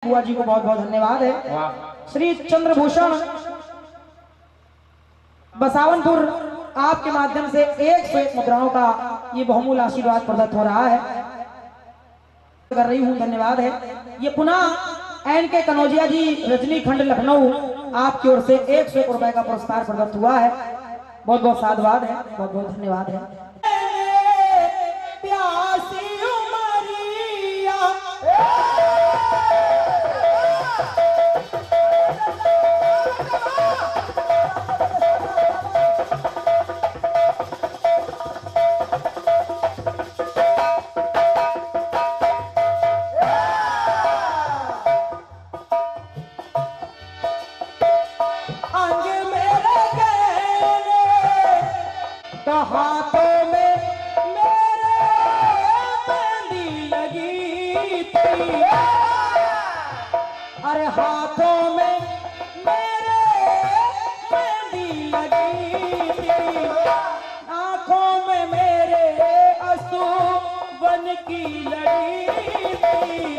बुआ जी को बहुत बहुत धन्यवाद है। श्री चंद्रभूषण बसावनपुर आपके माध्यम से 101 मुद्राओं का ये बहुमूल्य आशीर्वाद प्रदत्त हो रहा है, कर रही हूँ, धन्यवाद है। ये पुनः एन के कनौजिया जी रजनी खंड लखनऊ आपकी ओर से 101 रुपए का पुरस्कार प्रदत्त हुआ है। बहुत बहुत साधुवाद है, बहुत बहुत धन्यवाद है। हाथों में मेरे मेहंदी लगी थी, अरे हाथों में मेरे मेहंदी लगी थी, आंखों में मेरे आंसू बन की लड़ी थी,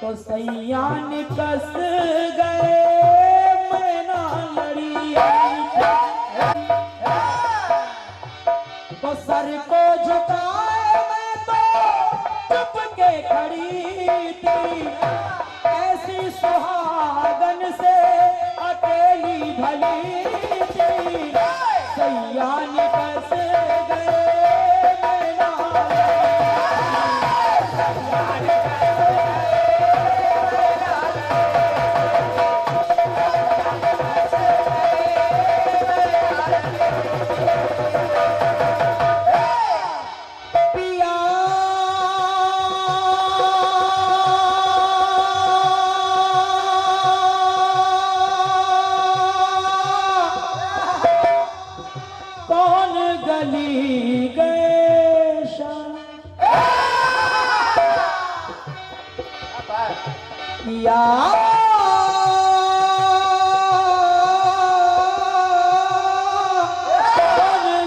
तो सैया निकस गए मैं ना लड़ी, तो सर को झुकाए मैं तो चुप के खड़ी थी, ऐसी सुहागन से अकेली भली थी, सैया निकस गए मैं ना गली गए या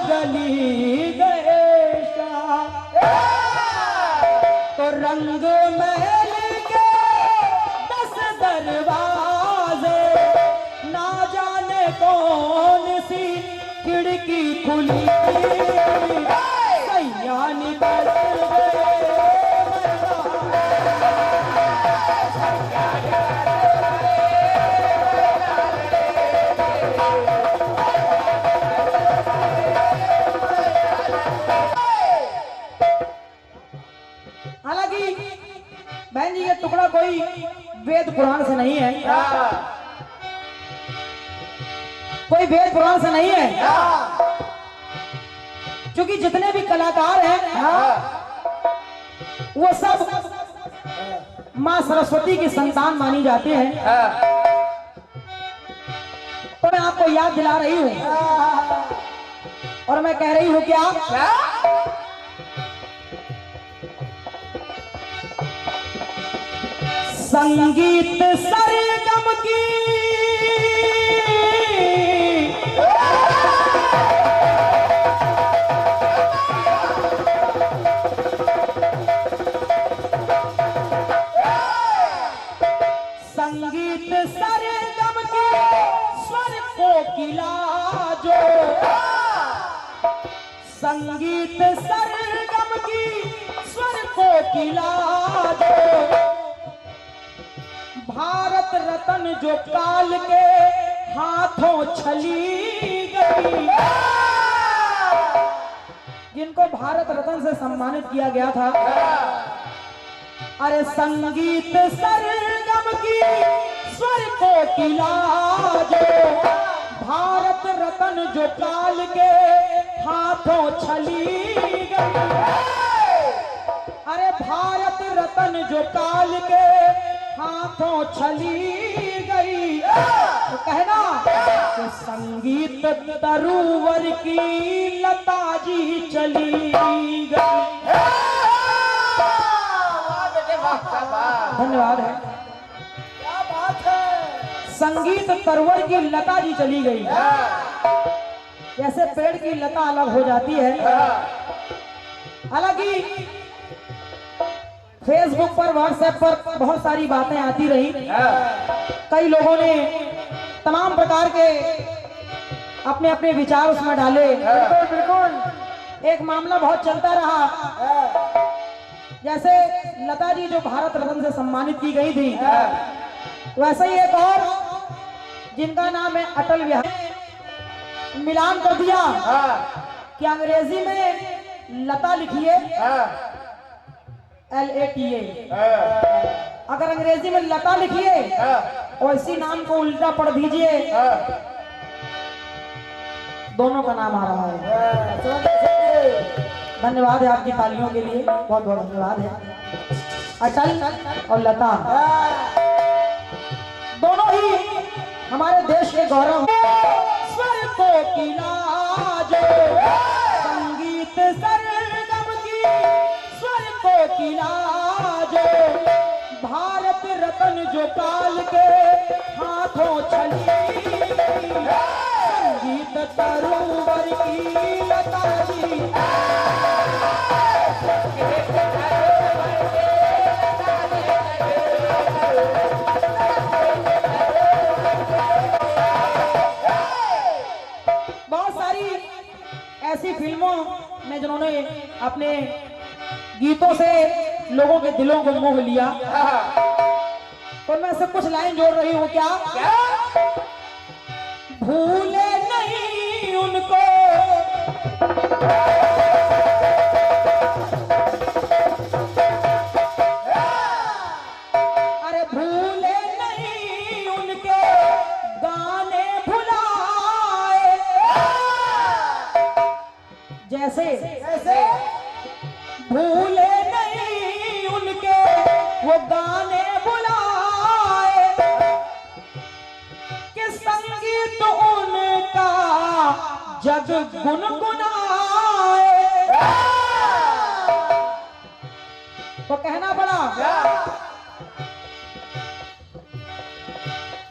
गली गए तो रंग महल के 10 दरवाजे, ना जाने कौन सी खिड़की खुली, सैया निकल हालांकि बहन जी ये टुकड़ा कोई वेद पुराण से नहीं है, कोई वेद पुराण से नहीं है, क्योंकि जितने भी कलाकार हैं वो सब मां सरस्वती की संतान मानी जाते हैं। तो मैं आपको याद दिला रही हूं और मैं कह रही हूं कि आप संगीत सरगम की संगीत सरगम के स्वर कोकिला जो, संगीत सरगम की स्वर कोकिला जो, भारत रत्न जो काल के हाथों छली गई, जिनको भारत रत्न से सम्मानित किया गया था, अरे संगीत सरगम की स्वर कोकिला जो, भारत रत्न जो काल के हाथों छली गई, अरे भारत रत्न जो काल के हाथों छली गई, तो कहना कि संगीत तरुवर की लता जी चली गई। धन्यवाद है, क्या बात है। संगीत तरवर की लता जी चली गई, जैसे पेड़ की लता अलग हो जाती है, हालांकि फेसबुक पर, व्हाट्सएप पर बहुत सारी बातें आती रही। कई लोगों ने तमाम प्रकार के अपने अपने विचार उसमें डाले। बिल्कुल बिल्कुल एक मामला बहुत चलता रहा, जैसे लता जी जो भारत रत्न से सम्मानित की गई थी, वैसे ही एक और जिनका नाम है अटल बिहारी, मिलान कर दिया कि अंग्रेजी में लता लिखिए LATA, अगर अंग्रेजी में लता लिखिए और इसी नाम को उल्टा पढ़ दीजिए, दोनों का नाम आ रहा है। धन्यवाद है आपकी तालियों के लिए, बहुत बहुत धन्यवाद है। अटल और लता दोनों ही हमारे देश के गौरव। स्वर को की लाज, संगीत सरगम की स्वर को की लाज, भारत रत्न जो काल के हाथों चली, संगीत तरुवर की लता जी। बहुत सारी ऐसी फिल्मों में जिन्होंने अपने गीतों से लोगों के दिलों को मोह लिया, तो मैं से कुछ लाइन जोड़ रही हूँ। क्या भूले नहीं उनको, अरे भूले नहीं उनके गाने भुलाए, जैसे भूले नहीं उनके वो गाने बुलाए, कि संगीत उनका जग गुनगुनाए। तो कहना पड़ा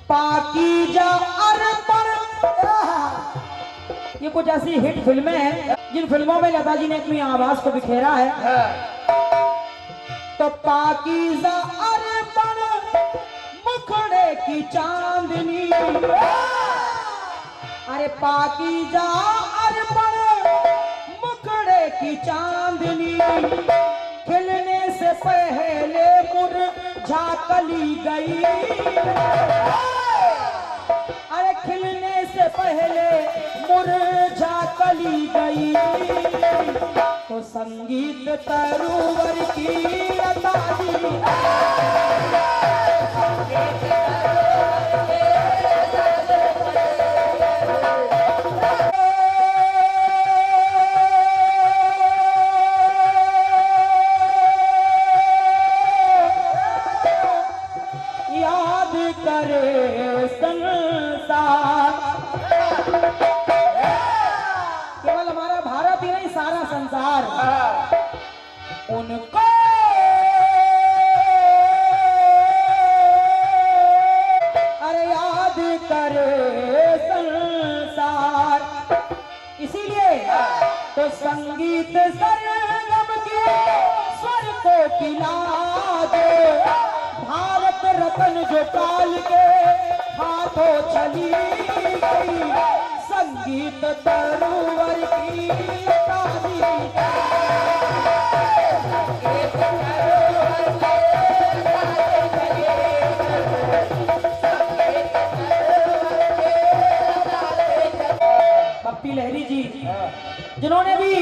पाकीज़ा अर्पण। ये कुछ ऐसी हिट फिल्में हैं जिन फिल्मों में लता जी ने अपनी आवाज को बिखेरा है। तो पाकीज़ा अर्पण मुखड़े की चांदनी, अरे पाकीज़ा अर्पण मुखड़े की चांदनी, खिलने से पहले मुरझा कली गई, अरे खिलने से पहले मुरझा कली गई, तो संगीत तरुवर की लता जी। याद करे संसार, केवल हमारा भारत ही नहीं सारा संसार उनको अरे याद करे संसार। इसीलिए तो संगीत सरगम की स्वर को पिला दो, भारत रत्न जो काल के हाथों चली गई, संगीत तरुवर की लता जी। पप्पी लहरी जी जिन्होंने भी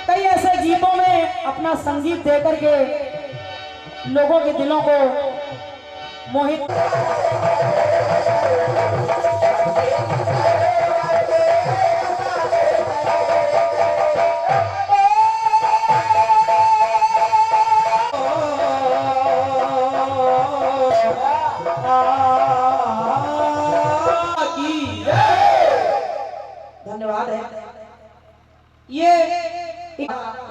कई ऐसे गीतों में अपना संगीत देकर के लोगों के दिलों को मोहित। धन्यवाद है। ये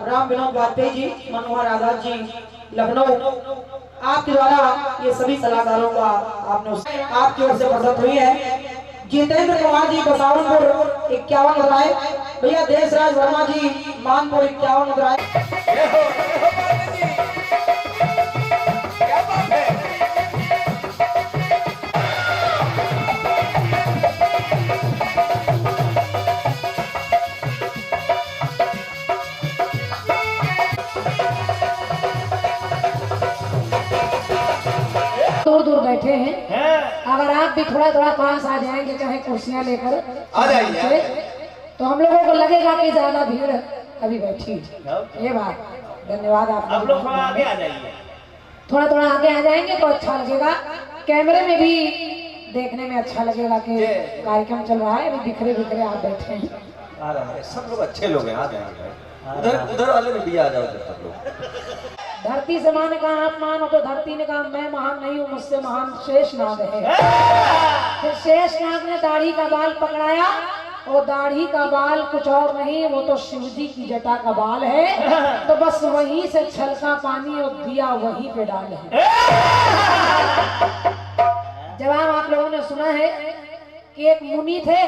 राम विनोद वाजपेयी जी, मनोहर आजाद जी लखनऊ, आपके द्वारा ये सभी कलाकारों का आपकी ओर से मदद हुई है। जितेंद्र कुमार जी बसावनपुर 51 रुपए, भैया देशराज वर्मा जी मानपुर 51 रुपए। दूर दूर बैठे हैं, अगर आप भी थोड़ा थोड़ा पास आ जाएंगे, चाहे कुर्सियां लेकर आ जाइए, तो हम लोगों को लगेगा कि ज्यादा भीड़ अभी बैठी। ये बात, धन्यवाद। आप लोग थोड़ा आगे आ जाइए, थोड़ा थोड़ा आगे आ जाएंगे तो अच्छा लगेगा, कैमरे में भी देखने में अच्छा लगेगा कि कार्यक्रम चल रहा है। अभी बिखरे बिखरे आप बैठे हैं, सब लोग अच्छे लोग हैं, आ जाएंगे। उधर उधर वाले में भी आ जाओ सब लोग। धरती से मां ने कहा आप मान हो, तो धरती ने कहा मैं महान नहीं हूँ, मुझसे महान शेषनाग है। फिर शेषनाग ने दाढ़ी का बाल पकड़ाया, और दाढ़ी का बाल कुछ और नहीं, वो तो शिव जी की जटा का बाल है। तो बस वहीं से छलका पानी और दिया वहीं पे डाल है। जवाब आप लोगों ने सुना है कि एक मुनि थे,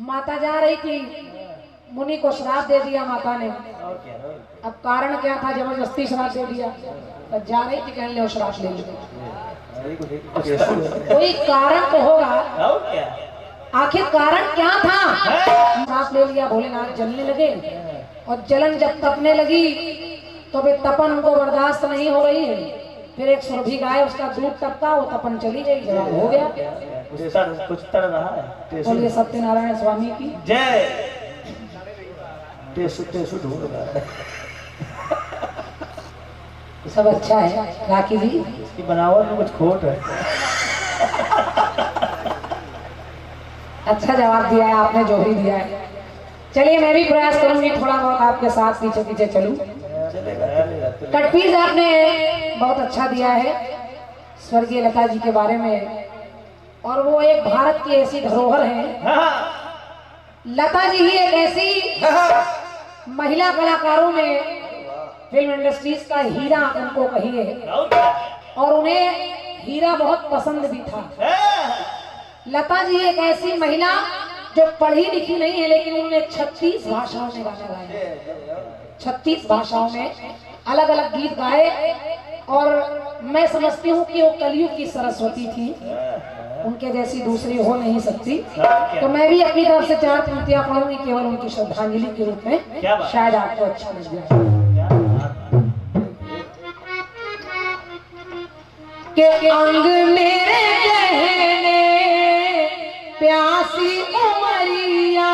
माता जा रही थी, मुनि को श्राप दे दिया माता ने। अब कारण क्या था, जबरदस्ती श्राप दे दिया, तो जा रही थी, कहने लो श्राप ले लो। कोई कारण तो होगा, आखिर कारण क्या था? श्राप ले लिया, भोलेनाथ जलने लगे, और जलन जब तपने लगी तो वे तपन उनको बर्दाश्त नहीं हो रही है। फिर एक सुरभि गाय, उसका दूध टपका, वो तपन चली गई, जवाब हो गया। कुछ तड़ रहा है। बोलिए सत्यनारायण स्वामी की जय। ढूंढ रहा है, सब अच्छा है। राखी जी इसकी बनावट में कुछ खोट है। अच्छा जवाब दिया है आपने, जो भी दिया है। चलिए मैं भी प्रयास करूंगी थोड़ा बहुत आपके साथ पीछे पीछे चलूं। कटपीस आपने बहुत अच्छा दिया है स्वर्गीय लता जी के बारे में, और वो एक भारत की ऐसी धरोहर है। लता जी ही एक ऐसी महिला कलाकारों में फिल्म इंडस्ट्रीज का हीरा उनको कहिए, और उन्हें हीरा बहुत पसंद भी था। लता जी एक ऐसी महिला जो पढ़ी लिखी नहीं है, लेकिन उन्होंने 36 भाषाओं में गाना गाया, 36 भाषाओं में अलग अलग गीत गाए। और मैं समझती हूँ कि वो कलयुग की सरस्वती थी, उनके जैसी दूसरी हो नहीं सकती। तो मैं भी अपनी तरफ से 4 पंक्तियां पढ़ूंगी, केवल उनकी श्रद्धांजलि के रूप में, शायद आपको अच्छा लग जाए। के अंग मेरे गहने प्यासी उमरिया,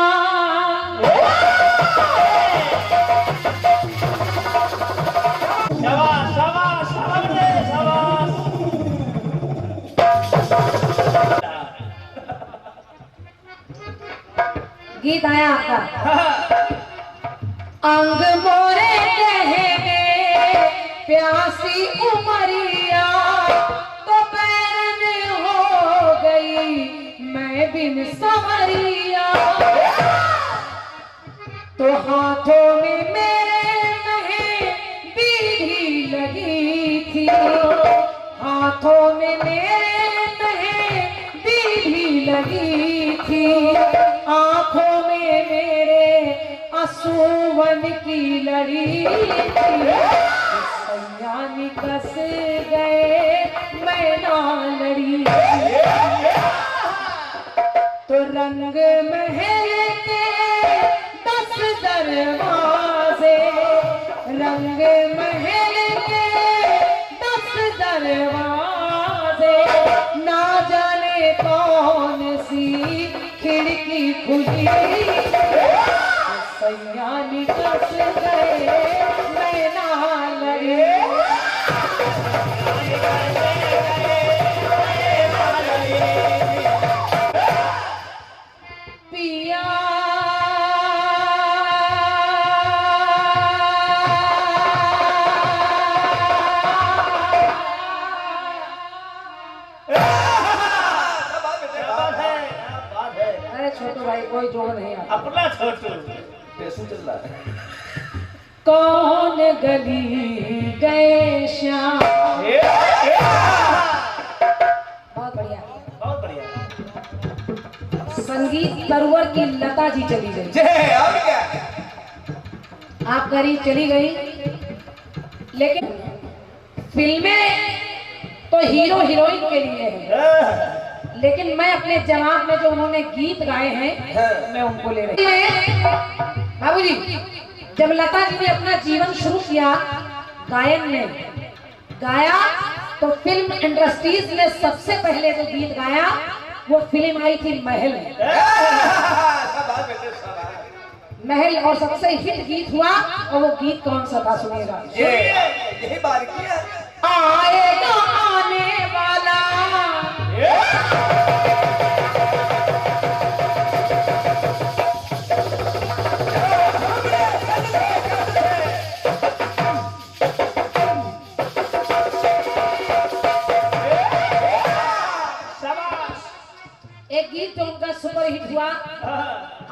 शाबाश शाबाश शाबाश। गीत आया आपका। अंग मोरे गहने प्यासी उमरिया, तो बैरन हो गई मैं बिन संवरिया। तो हाथों में मेरे मेहंदी भी लगी थी, हाथों में मेरे मेहंदी भी लगी थी, आंखों में मेरे आंसुवन की लड़ी थी। सैयानी कस गए मैं ना लड़ी, तो रंग महल के 10 दरवाजे, रंग महल के 10 दरवाजे, ना जाने कौन सी खिड़की खुली, सैयानी कस गए मैं ना लड़ी। पिया छोटू भाई कोई जोड़ नहीं आता, अपना छोटू चल रहा है। कौन गली गए श्याम, बहुत बढ़िया, बहुत बढ़िया। संगीत तरवर की लता जी चली गई, आप करीब चली गई, लेकिन फिल्में तो हीरो हीरोइन के लिए है, लेकिन मैं अपने जवाब में जो उन्होंने गीत गाए हैं मैं उनको ले रही हूँ। बाबूजी, जब लता जी ने अपना जीवन शुरू किया गायन में, गाया तो फिल्म इंडस्ट्रीज में सबसे पहले जो गीत गाया वो फिल्म आई थी महल में। महल और सबसे हिट गीत हुआ, और वो गीत कौन सा था सुनिएगा। यही बारीकी है। आएगा आने वाला एक गीत जो उनका सुपर हिट हुआ,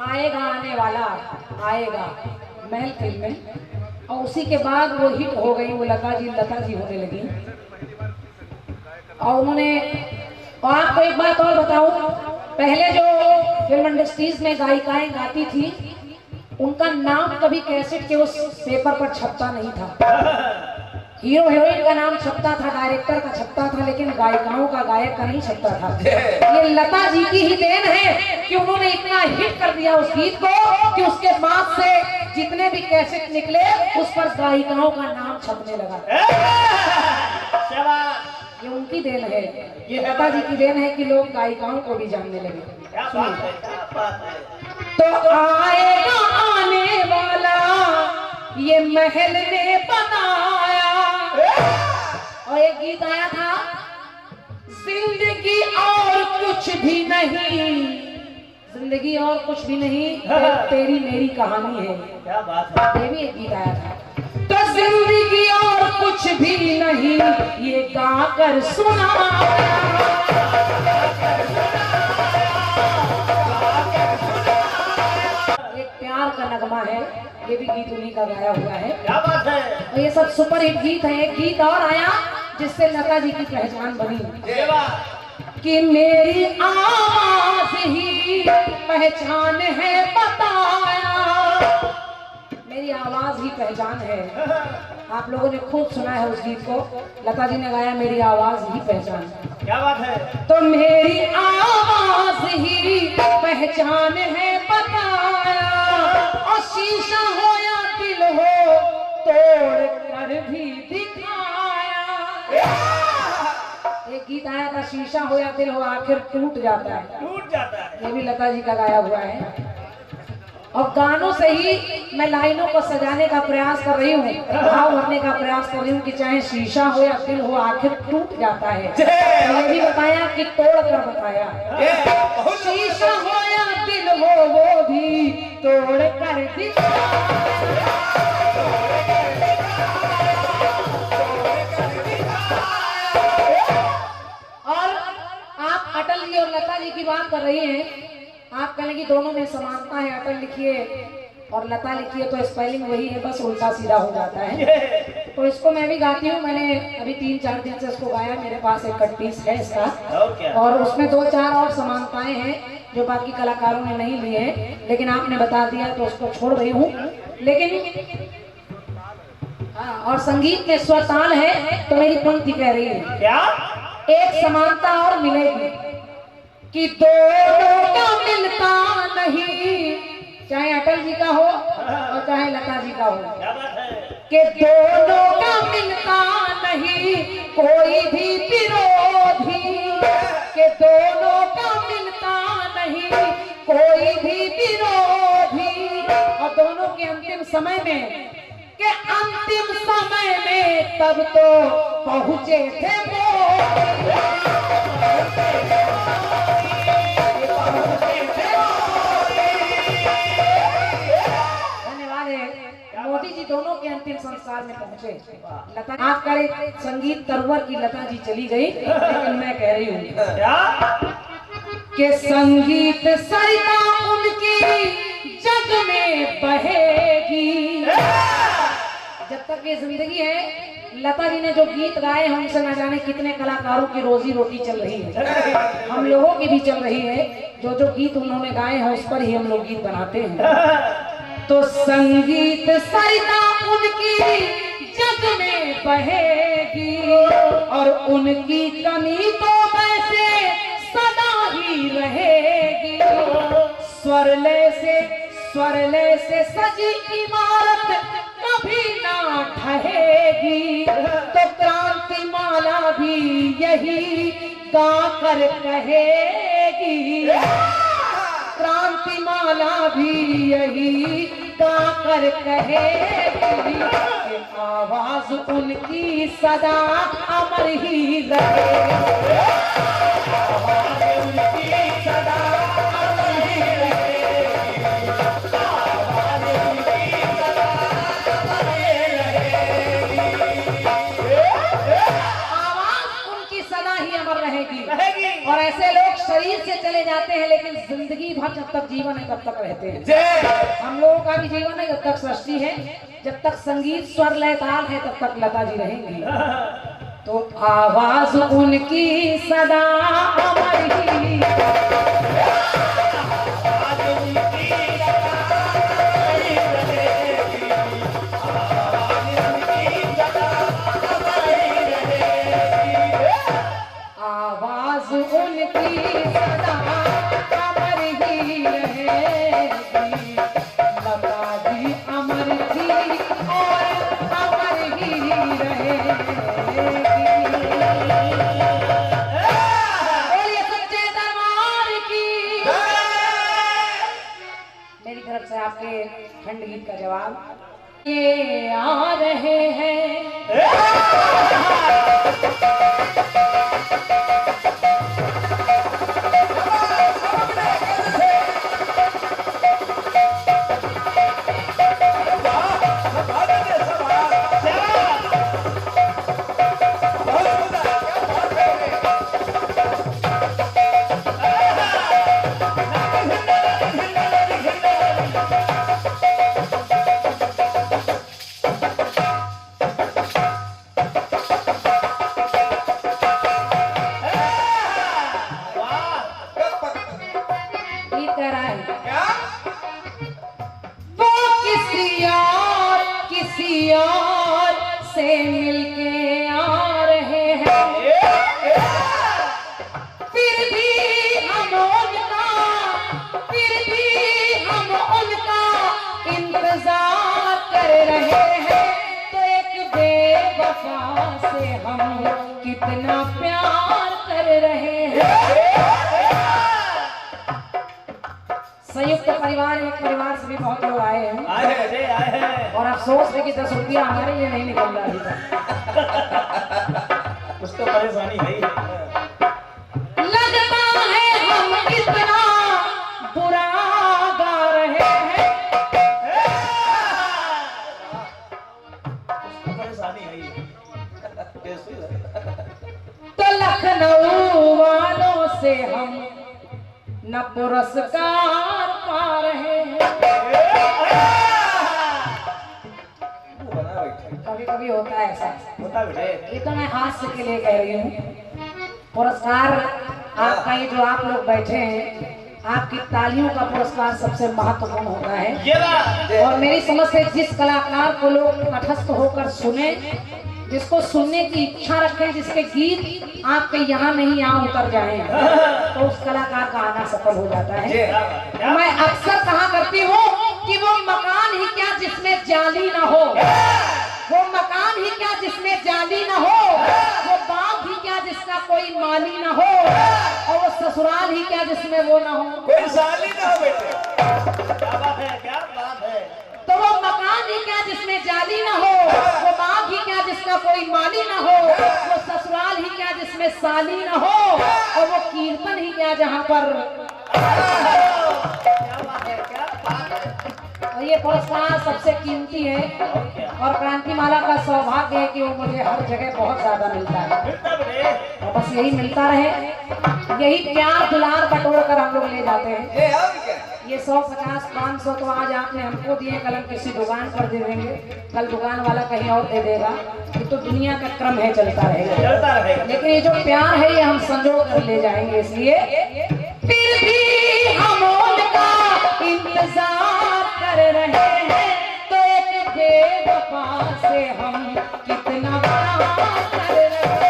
आएगा आने वाला आएगा, महल फिल्म में। और उसी के बाद वो हिट हो गई, वो लता जी होने लगी। और उन्होंने, और आपको एक बात और बताऊं, पहले जो फिल्म इंडस्ट्रीज में गायिकाएं गाती थी उनका नाम कभी कैसेट के उस पेपर पर छपता नहीं था। हीरो हीरोइन का नाम छपता था, डायरेक्टर का छपता था, लेकिन गायिकाओं का, गायक का नहीं छपता था। ये लता जी की ही देन है कि उन्होंने इतना हिट कर दिया उस गीत को कि उसके बाद से जितने भी कैसेट निकले उस पर गायिकाओं का नाम छपने लगा। ये उनकी देन है, ये लता जी की देन है कि लोग गायिकाओं को भी जानने लगे। तो आएगा आने वाला ये महल ने बनाया। और एक गीत आया था, जिंदगी और कुछ भी नहीं, जिंदगी और कुछ भी नहीं, तेरी मेरी कहानी है। क्या बात है, ये भी एक गीत आया था। तो जिंदगी और कुछ भी नहीं ये गाकर सुना, एक प्यार का नगमा है, ये भी गीत उन्हीं का गाया हुआ है। क्या बात है। और ये सब सुपर हिट गीत है। एक गीत और आया जिससे लता जी की पहचान बनी कि मेरी आवाज ही पहचान है, बताया मेरी आवाज ही पहचान है। आप लोगों ने खूब सुना है उस गीत को, लता जी ने गाया मेरी आवाज ही पहचान। क्या बात है। तो मेरी आवाज ही पहचान है, बताया, और शीशा हो या दिल हो तोड़ कर भी दिखाया। एक गीत आया था, शीशा हो या दिल हो आखिर टूट जाता है, टूट जाता है, ये भी लता जी का गाया हुआ है। और गानों से ही मैं लाइनों को सजाने का प्रयास कर रही हूँ, भाव भरने का प्रयास कर रही हूँ कि चाहे शीशा हो या दिल हो आखिर टूट जाता है। तो ये भी बताया कि तोड़ कर बताया, शीशा हो या दिल हो वो भी तोड़ कर दिखाया। और आप अटल जी और लता जी की बात कर रही हैं, आप कहेंगे कि दोनों में समानता है, अटल लिखिए और लता लिखिए तो स्पेलिंग वही है, बस उल्टा सीधा हो जाता है। तो इसको मैं भी गाती हूँ, मैंने अभी 3-4 दिन से इसको गाया, मेरे पास एक कट पीस है इसका, और उसमें 2-4 और समानताएं हैं जो बाकी कलाकारों ने नहीं ली है, लेकिन आपने बता दिया तो उसको छोड़ रही हूँ। लेकिन और संगीत में स्वर ताल है, तो मेरी पंक्ति कह रही है क्या, एक समानता और मिलेगी कि दोनों का मिलता नहीं, चाहे अटल जी का हो और चाहे लता जी का हो, कि दोनों का मिलता नहीं कोई भी विरोधी, कि दोनों का मिलता नहीं कोई भी विरोधी। और दोनों के अंतिम समय में, के अंतिम समय में तब तो पहुंचे थे वो, धन्यवाद है। मोदी जी दोनों के अंतिम संस्कार में पहुंचे। लता आप करे संगीत तरवर की लता जी चली गई, लेकिन मैं कह रही हूँ कि संगीत सरिता उनकी जग में बहेगी। जब तक ये जिंदगी है, लता जी ने जो गीत गाए हैं उनसे न जाने कितने कलाकारों की रोजी रोटी चल रही है, हम लोगों की भी चल रही है। जो गीत उन्होंने गाए हैं उस पर ही हम लोग गीत बनाते हैं। तो संगीत सरिता उनकी जग में बहेगी और उनकी कमी तो वैसे सदा ही रहेगी। स्वरले से सजी इमारत कभी ना ठहेगी, तो क्रांति माला भी यही गा कर कहेगी, क्रांति माला भी यही गा कर कहेगी कि आवाज उनकी सदा अमर ही रहेगी। आवाज उनकी सदा अमर ही रहेगी। आवाज उनकी सदा अमर ही रहेगी। आवाज उनकी सदा ही अमर रहेगी। और ऐसे लोग शरीर से चले जाते हैं लेकिन जिंदगी भर जब तक जीवन है तब तक रहते हैं। हम लोगों का भी जीवन है, जब तक सृष्टि है, जब तक संगीत स्वर लय ताल है तब तक लता जी रहेंगी। तो आवाज उनकी सदा अमर ही, आवाज उनकी सदा अमर ही रहेगी। आवाज उनकी सदा अमर ही रहेगी। आवाज उनकी सदा अमर ही रहेगी। लता जी अमर थी और अमर ही रहेगी। बोलिए सच्चे दरबार की। मेरी तरफ से आपके खंड गीत का जवाब ये आ रहे हैं। किसी और से मिलके आ रहे हैं, फिर भी हम उनका इंतजार कर रहे हैं। तो एक बेवफा से हम कितना प्यार कर रहे हैं। संयुक्त परिवार, एक परिवार से भी बहुत लोग आए हैं। आए हैं। और अफसोस है कि 10 रुपया हमारे ये नहीं निकल रहा अभी तक। कुछ तो परेशानी है। लगता है हम इतना बुरा गा रहे हैं। कुछ तो परेशानी है। तो लखनऊ वालों से हम न पुरस्कार पा रहे हैं। कभी कभी होता है ऐसा। होता बेटे। ये तो मैं हास्य के लिए कह रही हूँ। पुरस्कार आपका, ये जो आप लोग बैठे हैं, आपकी तालियों का पुरस्कार सबसे महत्वपूर्ण होता है। और मेरी समझ से जिस कलाकार को लोग तटस्थ होकर सुने, जिसको सुनने की इच्छा रखें, जिसके गीत आपके यहाँ नहीं यहाँ उतर जाए, तो उस कलाकार का आना सफल हो जाता है। मैं अक्सर कहा करती हूँ कि वो मकान ही क्या जिसमें जाली ना हो, वो मकान ही क्या जिसमें जाली ना हो, वो बाग ही क्या जिसका कोई माली ना हो, और वो ससुराल ही क्या जिसमें वो ना हो, कोई साली ना हो बेटे। क्या बात है, क्या बात है। तो वो मकान ही क्या जिसमें जाली ना हो, वो बाग ही क्या जिसका कोई माली ना हो, वो ससुराल ही क्या जिसमें साली ना हो, और वो कीर्तन ही क्या जहाँ पर। क्या बात है, क्या बात है। और ये पुरस्कार सबसे कीमती है, और क्रांति माला का सौभाग्य है कि वो मुझे हर जगह बहुत ज्यादा मिलता है। और बस यही मिलता रहे, यही प्यार दुलार बटोर कर हम लोग ले जाते हैं। ये 150, 500 तो आज आपने हमको दिए, कल हम किसी दुकान पर दे देंगे, कल दुकान वाला कहीं और दे देगा। ये तो दुनिया का क्रम है, चलता रहेगा। लेकिन ये जो प्यार है ये हम संजो कर ले जाएंगे। इसलिए फिर भी हम उनका इंतजार कर रहे हैं। तो एक बेवफा से हम कितना प्यार कर रहे हैं।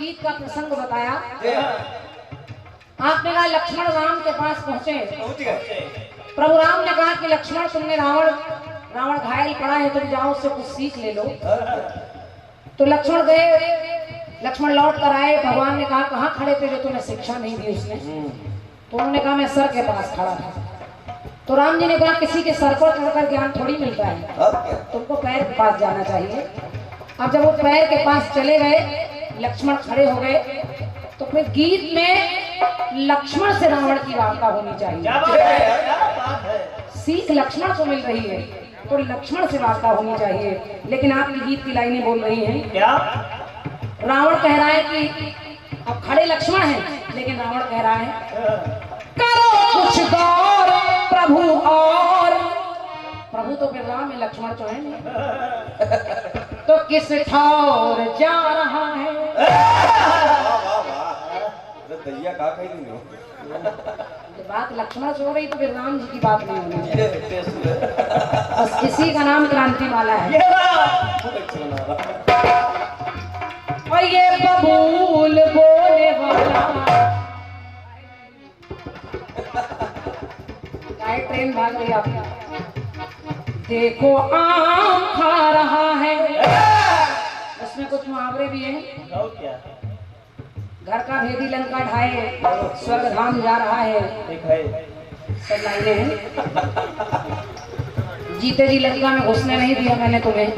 गीत का प्रसंग बताया। आपने कहा लक्ष्मण राम के पास पहुंचे। प्रभु राम ने कहा कि लक्ष्मण तुमने रावण घायल पड़ा है, तुम जाओ उससे कुछ सीख ले लो। तो लक्ष्मण गए, लक्ष्मण लौट कर आए। भगवान ने कहा कहाँ खड़े थे जो तुम्हें शिक्षा नहीं दी उसने? तो उन्होंने कहा मैं सर के पास खड़ा था। तो राम जी ने कहा किसी के सर पर चढ़कर ज्ञान थोड़ी मिलता है, तुमको पैर के पास जाना चाहिए। अब जब वो पैर के पास चले गए, लक्ष्मण खड़े हो गए, तो फिर गीत में लक्ष्मण से रावण की वार्ता होनी चाहिए। सीख लक्ष्मण को मिल रही है तो लक्ष्मण से वार्ता होनी चाहिए। लेकिन आपकी गीत की लाइनें बोल रही हैं क्या? रावण कह रहा है कि अब खड़े लक्ष्मण हैं, लेकिन रावण कह रहा है करो कुछ गौर प्रभु, और प्रभु तो फिर राम है, लक्ष्मण तो है नहीं। तो किस ठौर जा रहा है? दैया का कही नहीं बात लक्ष्मण से हो रही तो फिर राम जी की बात नहीं होनी। बस इसी का नाम क्रांति वाला है। और ये बबूल बोले वाला ट्रेन भाग रही आपकी। देखो आम खा रहा है, उसमें कुछ मुहावरे भी हैं। घर का भेदी लंका ढाए, स्वर्ग धाम जा रहा है, सब लाइनें हैं। जीते जी लंका में घुसने नहीं दिया मैंने तुम्हें।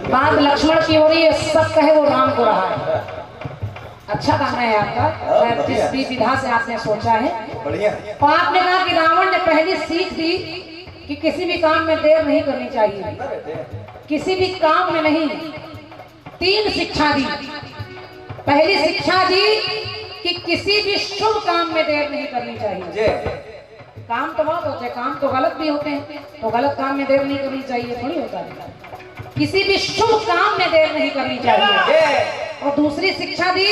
बात लक्ष्मण की हो रही है, सब कहे वो राम को रहा है। अच्छा गाना है आपका, जिस भी विधा से आपने सोचा है। और आपने कहा कि रावण ने पहली सीख दी कि किसी भी काम में देर नहीं करनी चाहिए, किसी भी काम में नहीं। 3 शिक्षा दी। पहली शिक्षा दी कि किसी भी शुभ काम में देर नहीं करनी चाहिए। काम तो बहुत होते हैं, काम तो गलत भी होते हैं, तो गलत काम में देर नहीं करनी चाहिए थोड़ी होता है। किसी भी शुभ काम में देर नहीं करनी चाहिए। और दूसरी शिक्षा दी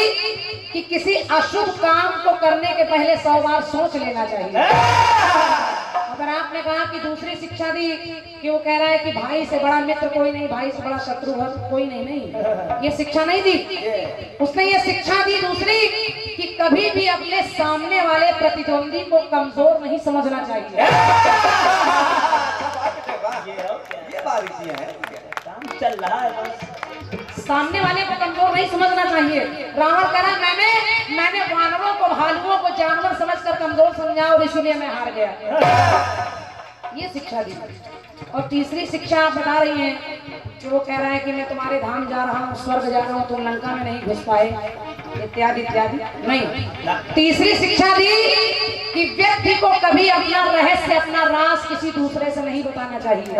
कि किसी अशुभ काम को करने के पहले 100 बार सोच लेना चाहिए। अगर आपने कहा कि दूसरी शिक्षा दी कि वो कह रहा है कि भाई से बड़ा मित्र कोई नहीं, भाई से बड़ा शत्रु कोई नहीं, नहीं, ये शिक्षा नहीं दी। उसने ये शिक्षा दी दूसरी कि कभी भी अपने सामने वाले प्रतिद्वंदी को कमजोर नहीं समझना चाहिए। चल रहा है, सामने वाले को कमजोर नहीं समझना चाहिए। रावण कह रहा मैंने वानरों को, भालुओं को जानवर समझकर कमजोर समझा और इसलिए मैं हार गया। ये शिक्षा दी। और तीसरी शिक्षा आप बता रही हैं कि वो कह रहा है कि मैं तुम्हारे धाम जा रहा हूँ, स्वर्ग जा रहा हूँ, तुम लंका में नहीं घुस पाए, इत्यादि इत्यादि। नहीं, तीसरी शिक्षा दी कि व्यक्ति को कभी अपना रहस्य, अपना राज किसी दूसरे से नहीं बताना चाहिए।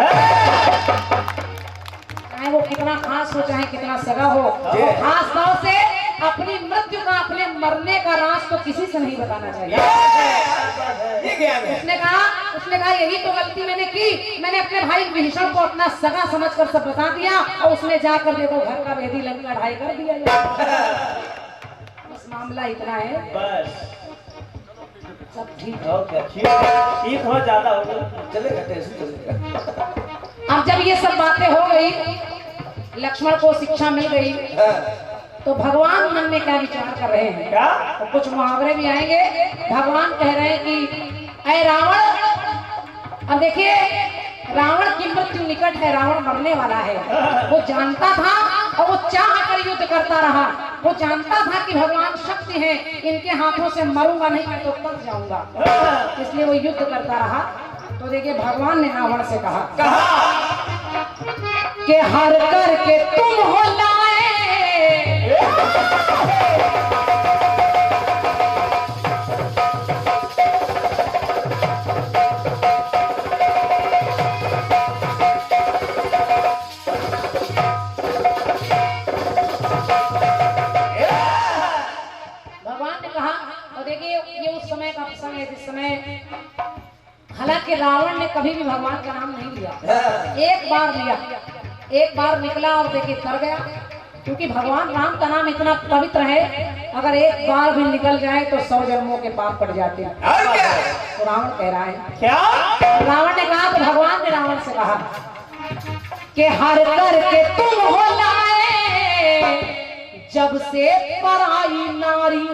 चाहे वो कितना खास हो, चाहे कितना सगा हो, खास तौर से अपनी मृत्यु का, अपने मरने का राज तो किसी से नहीं बताना चाहिए। उसने कहा यही तो गलती मैंने की। मैंने अपने भाई विभीषण को अपना सगा समझकर सब बता दिया और उसने जाकर देखो घर का भेदी लंका ढाई कर दिया। बस मामला इतना है, बस सब ठीक हो, ज्यादा हो चलेगा। अब जब ये सब बातें हो गई, लक्ष्मण को शिक्षा मिल गई, तो भगवान मन में क्या विचार कर रहे हैं? क्या? तो कुछ मुहावरे भी आएंगे। भगवान कह रहे हैं कि ऐ रावण, अब देखिए रावण की मृत्यु निकट है, रावण मरने वाला है। वो जानता था और वो चाह कर युद्ध करता रहा। वो जानता था कि भगवान शक्ति है, इनके हाथों से मरूंगा नहीं मैं तो मर जाऊंगा, इसलिए वो युद्ध करता रहा। तो देखिए भगवान ने रावण से कहा कि हर करके तुम हो लाए, भगवान ने कहा। और देखिए ये उस समय का प्रसंग है जिस समय, हालांकि रावण ने कभी भी भगवान का नाम नहीं लिया। एक बार लिया, एक बार निकला और देखिए कर गया, क्योंकि भगवान राम का नाम इतना पवित्र है, अगर एक बार भी निकल जाए तो 100 जन्मों के पाप पड़ जाते हैं। तो रावण कह रहा है क्या? रावण ने कहा, तो भगवान ने रावण से कहा कि हर करके तुम हो लाए, जब से पराई नारी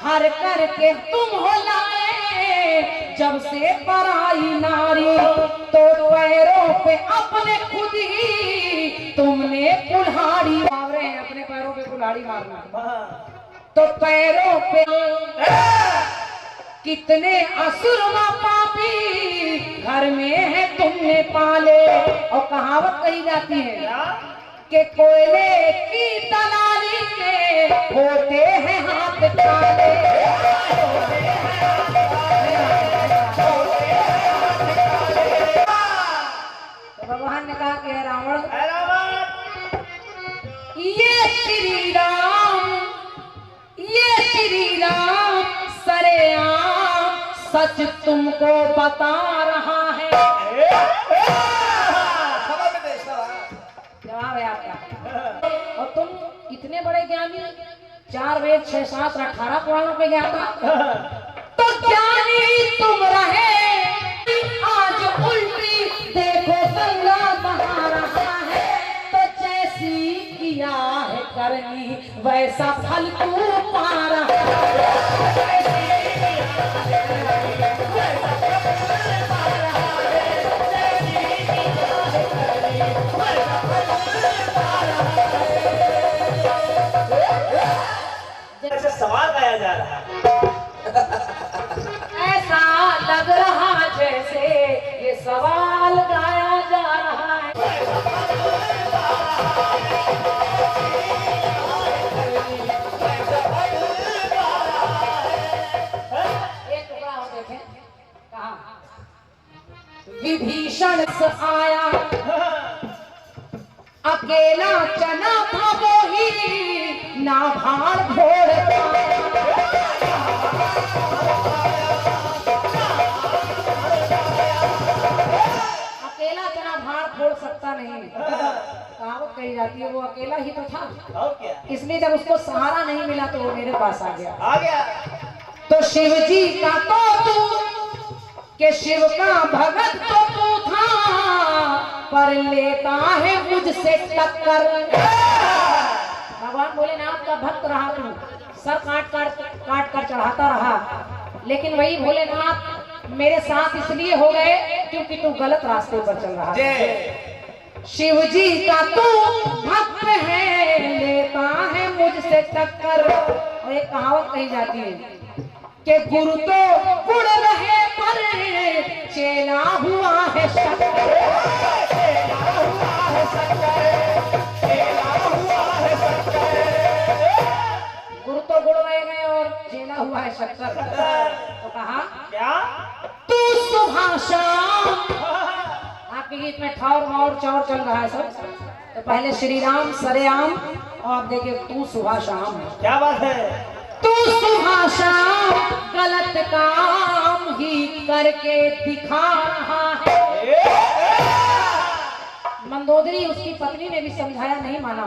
हर करके तुम हो लाए, जब से पराई नारी तो पैरों पे अपने खुद ही तुमने कुल्हाड़ी मार रहे हैं, अपने पैरों पे कुल्हाड़ी मारना। तो पैरों पे कितने असुर व पापी घर में है तुमने पाले। और कहावत कही जाती है कि कोयले की दलाली में होते हैं हाथ काले। तो भगवान ने कहा कि रावण, ये श्री राम सरेआम सच तुमको बता रहा है। जवाब है आपका। और तुम इतने बड़े ज्ञानी, 4 वेद 6 शास्त्र 18 पुराणों पे ज्ञाता, तो ज्ञानी तुम रहे, आज उल्टी देखो गंगा बहा रहा है। तो जैसी किया है करनी वैसा फल तू पा रहा है। ऐसे सवाल गाया जा रहा है। ऐसा लग रहा जैसे ये सवाल गाया जा रहा है। एक टुकड़ा और देखें, कहा विभीषण से आया अकेला चना था वो ही ना भाड़ भोड़ अकेला चना भाड़ फोड़ सकता नहीं। कहावत कही जाती है वो अकेला ही तो था, और क्या इसलिए जब उसको सहारा नहीं मिला तो वो मेरे पास आ गया। आ गया। तो शिव जी का तो तू के शिव का भगत तो तू था, पर लेता है मुझसे टक्कर। भगवान भोलेनाथ का भक्त रहा तू, सर काट कर चढ़ाता रहा, लेकिन वही भोलेनाथ मेरे साथ इसलिए हो गए क्योंकि तू गलत रास्ते पर चल रहा है। शिव जी का तू भक्त है, लेता है मुझसे टक्कर। और एक कहावत कही जाती है कि गुरु तो गुण रहे पर चेला हुआ है शक्कर। गुरु तो गुण रह गए और चेला हुआ है शक्कर। तो कहा क्या तू सुबह शाम, आपके गीत में ठौर और चौर चल रहा है सब। तो पहले श्री राम सरेआम और आप देखिए तू सुबह शाम। क्या बात है। तू सुबह शाम गलत काम ही करके दिखा रहा है। मंदोदरी उसकी पत्नी ने भी समझाया नहीं माना,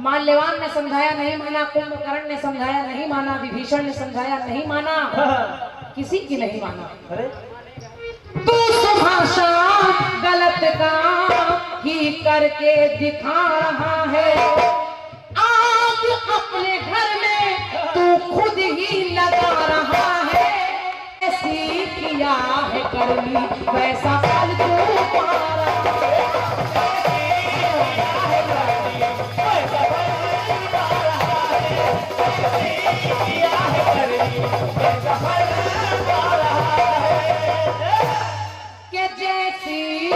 माल्यवान ने समझाया नहीं माना, कुंभकर्ण ने समझाया नहीं माना, विभीषण ने समझाया नहीं माना, किसी की नहीं माना। अरे तू सुबह शाम गलत काम ही करके दिखा रहा है। आग अपने घर में तू खुद ही लगा रहा है। ऐसी किया है करनी वैसा फल तू पा रहा कि जैसी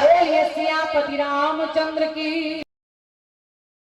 बोलिए सियापति रामचंद्र की।